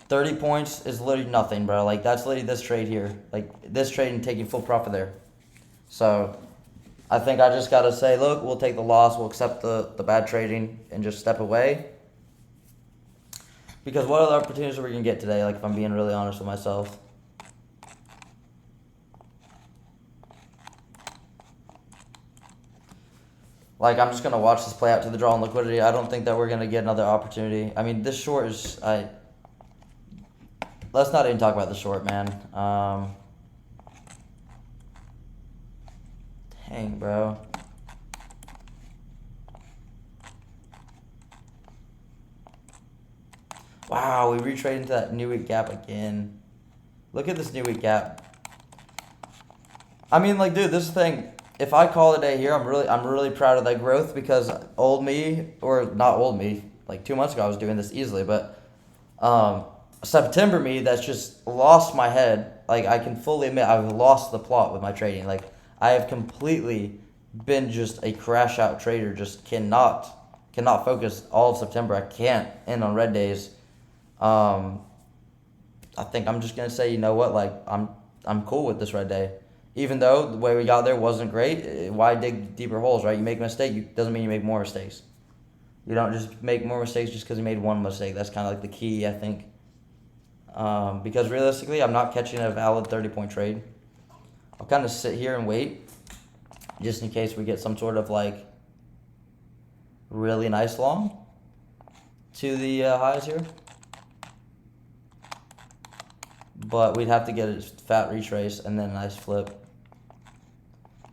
30 points is literally nothing, bro. Like that's literally this trade here. Like this trade and taking full profit there. So I think I just gotta say, look, we'll take the loss, we'll accept the bad trading and just step away. Because what other opportunities are we gonna get today? Like if I'm being really honest with myself. Like, I'm just going to watch this play out to the draw on liquidity. I don't think that we're going to get another opportunity. I mean, this short is... Let's not even talk about the short, man. Dang, bro. Wow, we retraded into that new week gap again. Look at this new week gap. I mean, like, dude, this is the thing. If I call it a day here, I'm really proud of that growth because old me, or not old me, like 2 months ago I was doing this easily, but September me that's just lost my head. Like I can fully admit I've lost the plot with my trading. Like I have completely been just a crash out trader. Just cannot focus all of September. I can't end on red days. I think I'm just gonna say, you know what, like I'm cool with this red day. Even though the way we got there wasn't great, why dig deeper holes, right? You make a mistake, doesn't mean you make more mistakes. You don't just make more mistakes just because you made one mistake. That's kind of like the key, I think. Because realistically, I'm not catching a valid 30-point trade. I'll kind of sit here and wait just in case we get some sort of like really nice long to the highs here. But we'd have to get a fat retrace and then a nice flip.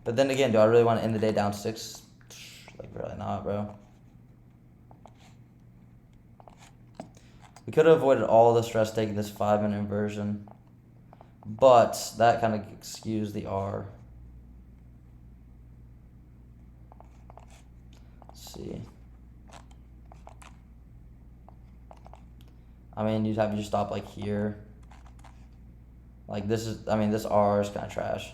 But then again, do I really want to end the day down 6? Like, really not, bro. We could have avoided all the stress taking this 5-minute inversion. But that kind of excused the R. Let's see. I mean, you'd have your stop like here. Like this is, I mean, this R is kind of trash.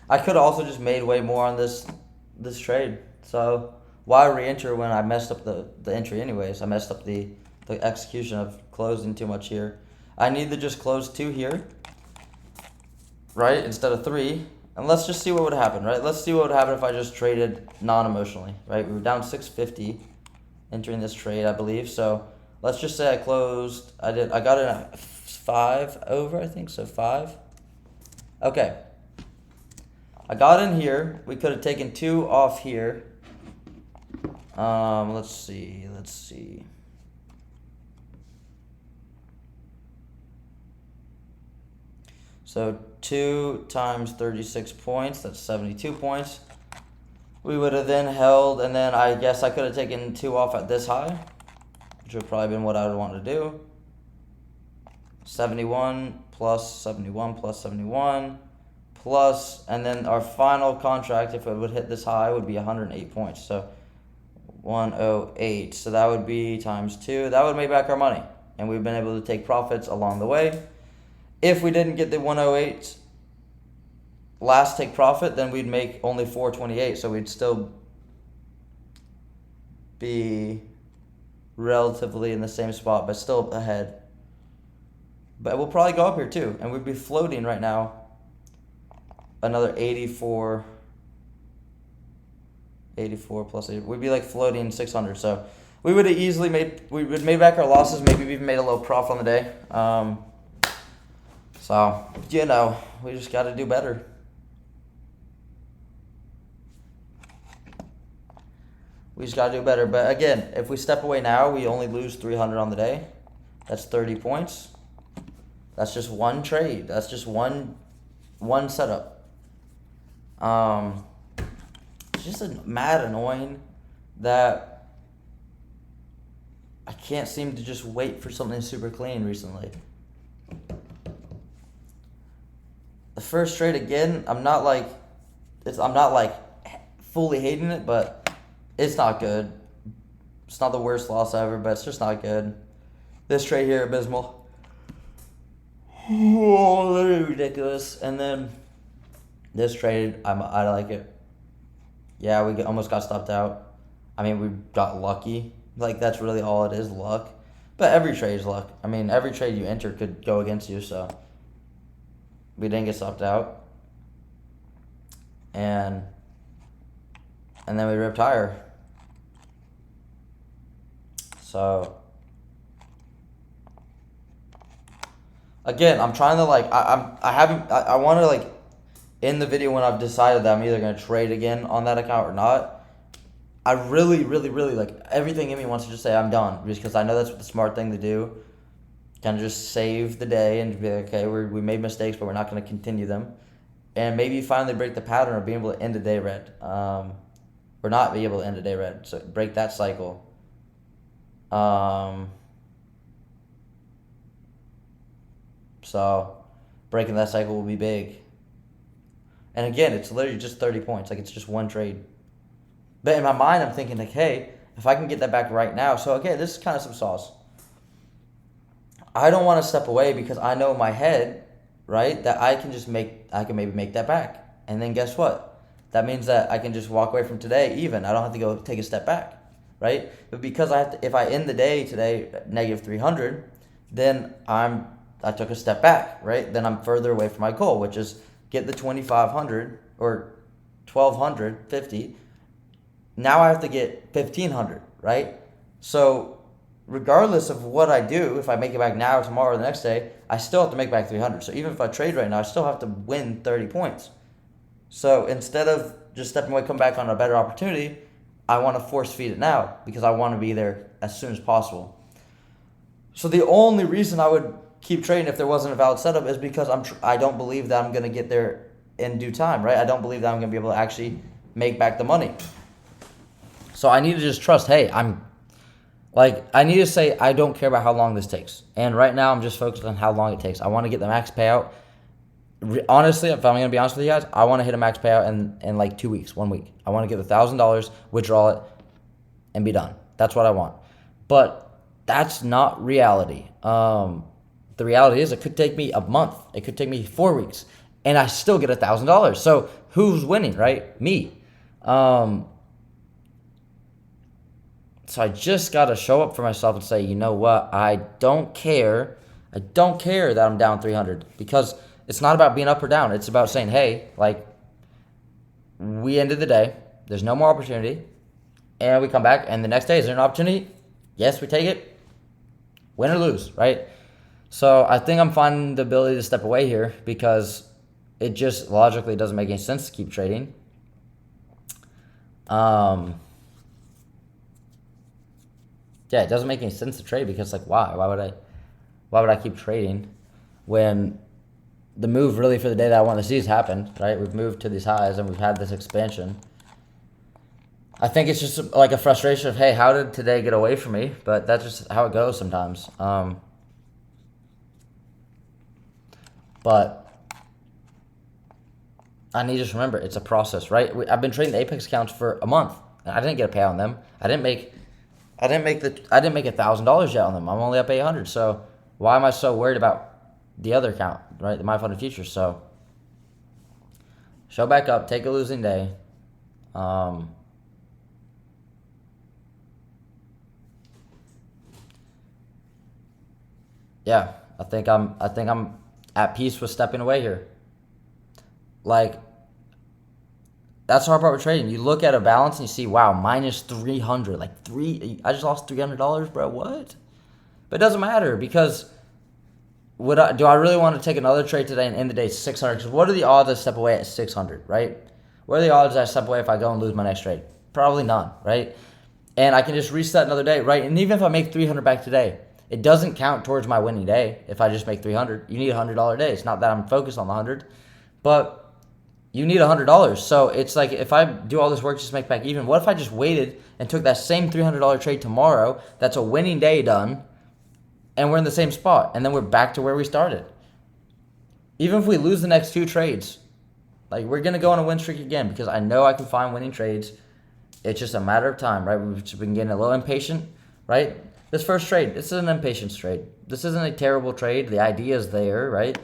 I could have also just made way more on this trade. So why re-enter when I messed up the entry anyways? I messed up the execution of closing too much here. I need to just close 2 here, right, instead of 3. And let's just see what would happen, right? Let's see what would happen if I just traded non-emotionally, right? We were down 650 entering this trade, I believe. So let's just say I closed, I got it at 5 over, I think, so 5. Okay. I got in here. We could have taken 2 off here. Let's see. So 2 times 36 points, that's 72 points. We would have then held, and then I guess I could have taken 2 off at this high, which would probably been what I would want to do. 71 plus 71 plus 71 plus, and then our final contract, if it would hit this high, would be 108 points. So 108. So that would be times 2. That would make back our money, and we've been able to take profits along the way. If we didn't get the 108 last take profit, then we'd make only 428. So we'd still be relatively in the same spot, but still ahead. But we'll probably go up here too, and we'd be floating right now another 84 plus 80. We'd be like floating 600. So we would have easily made back our losses, maybe even made a little profit on the day. So, you know, we just got to do better. We just got to do better. But again, if we step away now, we only lose 300 on the day. That's 30 points. That's just one trade. That's just one setup. It's just mad annoying that I can't seem to just wait for something super clean recently. The first trade again, I'm not like fully hating it, but it's not good. It's not the worst loss ever, but it's just not good. This trade here, abysmal. Oh, literally ridiculous. And then this trade, I like it. Yeah, we almost got stopped out. I mean, we got lucky. Like, that's really all it is, luck. But every trade is luck. I mean, every trade you enter could go against you, so we didn't get stopped out. And then we ripped higher. So again, I'm trying to like I want to like in the video when I've decided that I'm either gonna trade again on that account or not. I really like everything in me wants to just say I'm done, because I know that's the smart thing to do. Kind of just save the day and be like, okay, we made mistakes, but we're not going to continue them, and maybe finally break the pattern of being able to end a day red, or not be able to end a day red. So break that cycle. So breaking that cycle will be big. And again, it's literally just 30 points. Like, it's just one trade. But in my mind, I'm thinking like, hey, if I can get that back right now. So okay, this is kind of some sauce. I don't want to step away because I know in my head, right, that I can maybe make that back. And then guess what? That means that I can just walk away from today even. I don't have to go take a step back, right? But because if I end the day today at negative 300, then I took a step back, right? Then I'm further away from my goal, which is get the 2,500 or 1,250. Now I have to get 1,500, right? So regardless of what I do, if I make it back now, tomorrow, or the next day, I still have to make back 300. So even if I trade right now, I still have to win 30 points. So instead of just stepping away, come back on a better opportunity, I want to force feed it now because I want to be there as soon as possible. So the only reason I would keep trading if there wasn't a valid setup is because I don't believe that I'm going to get there in due time, right? I don't believe that I'm going to be able to actually make back the money. So I need to just trust, hey, I need to say I don't care about how long this takes. And right now I'm just focused on how long it takes. I want to get the max payout honestly, if I'm gonna be honest with you guys, I want to hit a max payout in like 2 weeks, 1 week. I want to get $1,000, withdraw it, and be done. That's what I want. But that's not reality. The reality is, it could take me a month. It could take me 4 weeks, and I still get $1,000. So who's winning, right? Me. So I just gotta show up for myself and say, you know what? I don't care. I don't care that I'm down 300, because it's not about being up or down. It's about saying, hey, like, we ended the day. There's no more opportunity. And we come back, and the next day, is there an opportunity? Yes, we take it. Win or lose, right? So I think I'm finding the ability to step away here, because it just logically doesn't make any sense to keep trading. Yeah, it doesn't make any sense to trade, because, like, why? Why would I keep trading when the move really for the day that I want to see has happened, right? We've moved to these highs and we've had this expansion. I think it's just like a frustration of, hey, how did today get away from me? But that's just how it goes sometimes. But I need to just remember, it's a process, right? I've been trading the Apex accounts for a month, and I didn't get a payout on them. I didn't make $1,000 yet on them. I'm only up 800. So why am I so worried about the other account, right? The MyFunded Futures. So show back up, take a losing day. Yeah, I think I'm at peace with stepping away here. Like, that's the hard part with trading. You look at a balance and you see, wow, minus 300. Like, I just lost $300, bro. What? But it doesn't matter, because do I really want to take another trade today and end the day 600? Because what are the odds I step away at 600, right? What are the odds I step away if I go and lose my next trade? Probably none, right? And I can just reset another day, right? And even if I make 300 back today, it doesn't count towards my winning day if I just make 300. You need a $100 day. It's not that I'm focused on the 100, but you need $100. So it's like, if I do all this work just to make back even, what if I just waited and took that same $300 trade tomorrow? That's a winning day done, and we're in the same spot, and then we're back to where we started. Even if we lose the next 2 trades, like, we're going to go on a win streak again, because I know I can find winning trades. It's just a matter of time, right? We've just been getting a little impatient, right? This first trade, this is an impatience trade. This isn't a terrible trade. The idea is there, right?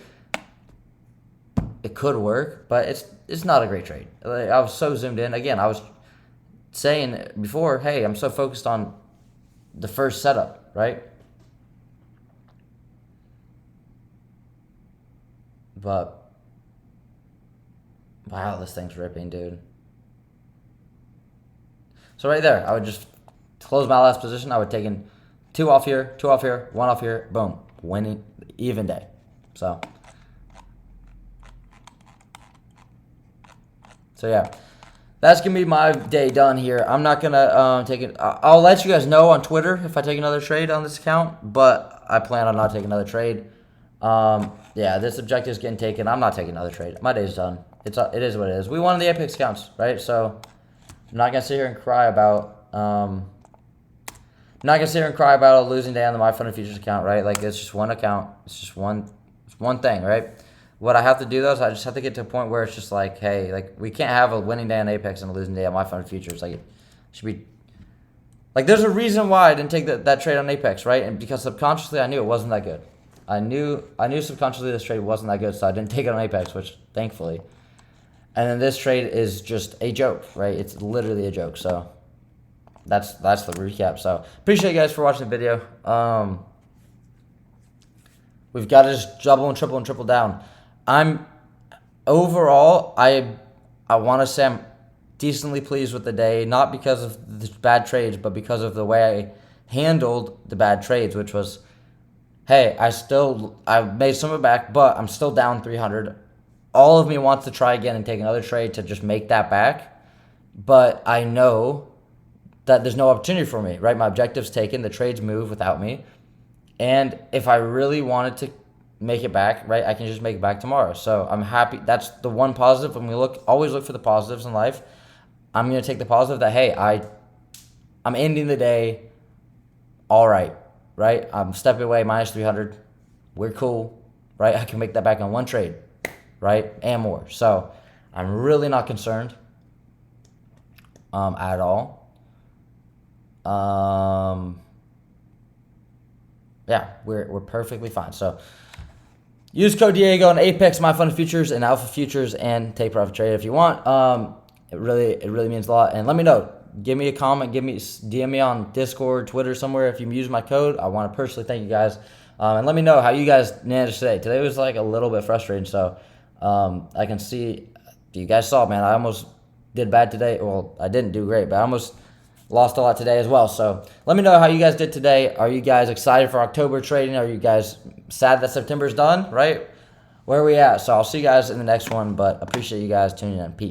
It could work, but it's not a great trade. Like, I was so zoomed in. Again, I was saying before, hey, I'm so focused on the first setup, right? But wow, this thing's ripping, dude. So right there, I would just close my last position. I would take in 2 off here, 2 off here, 1 off here, boom, winning, even day. So yeah, that's gonna be my day done here. I'm not gonna take it. I'll let you guys know on Twitter if I take another trade on this account, but I plan on not taking another trade. Yeah, this objective is getting taken. I'm not taking another trade. My day's done. It is what it is. We won the Apex accounts, right? So I'm not gonna sit here and cry about a losing day on the MyFunded Futures account, right? Like, it's just one account. It's just one thing, right? What I have to do, though, is I just have to get to a point where it's just like, hey, like, we can't have a winning day on Apex and a losing day on MyFunded Futures. Like, it should be like, there's a reason why I didn't take that trade on Apex, right? And because subconsciously I knew it wasn't that good. I knew subconsciously this trade wasn't that good, so I didn't take it on Apex, which thankfully. And then this trade is just a joke, right? It's literally a joke. So that's the recap. So appreciate you guys for watching the video. We've got to just double and triple down. Overall, I want to say I'm decently pleased with the day, not because of the bad trades, but because of the way I handled the bad trades, which was, hey, I made some of it back, but I'm still down 300. All of me wants to try again and take another trade to just make that back, but I know that there's no opportunity for me, right? My objective's taken, the trades move without me, and if I really wanted to make it back, right, I can just make it back tomorrow. So I'm happy. That's the one positive. When we always look for the positives in life. I'm going to take the positive that, hey, I'm ending the day all right? I'm stepping away minus 300. We're cool, right? I can make that back on one trade. right? And more. So I'm really not concerned at all. Yeah, we're perfectly fine. So use code Diego on Apex, My Fun Futures, and Alpha Futures, and take profit trade if you want. It really means a lot. And let me know. Give me a comment. DM me on Discord, Twitter, somewhere if you use my code. I want to personally thank you guys. And let me know how you guys managed today. Today was like a little bit frustrating. So I can see you guys saw, man. I almost did bad today. Well, I didn't do great, but I almost lost a lot today as well. So let me know how you guys did today. Are you guys excited for October trading? Are you guys sad that September's done, right? Where are we at? So I'll see you guys in the next one, but appreciate you guys tuning in. Peace.